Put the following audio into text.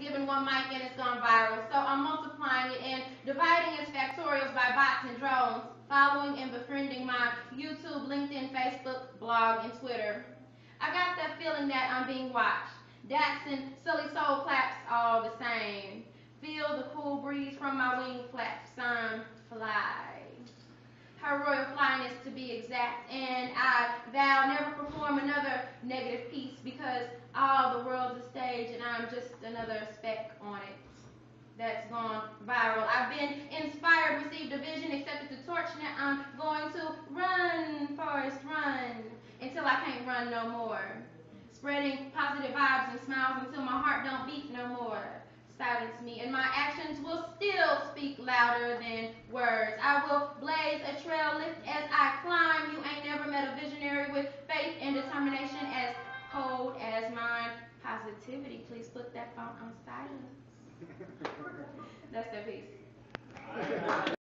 given one mic and it's gone viral. So I'm multiplying it and dividing its factorials by bots and drones, following and befriending my YouTube, LinkedIn, Facebook, blog, and Twitter. I got that feeling that I'm being watched. Dax and silly soul claps all the same. Feel the cool breeze from my wing flaps. I'm fly. Her royal flyness to be exact, and I vow never perform another negative piece because all the world's a stage and I'm just another speck on it that's gone viral. I've been inspired, received a vision, accepted the torch, now I'm going to run, Forrest, run, until I can't run no more. Spreading positive vibes and smiles until my heart don't beat no more. Silence me, and my actions will still speak louder than words. I will blaze a trail lift as I climb. You ain't never met a visionary with faith and determination as cold as mine. Positivity, please put that phone on silence. That's their piece.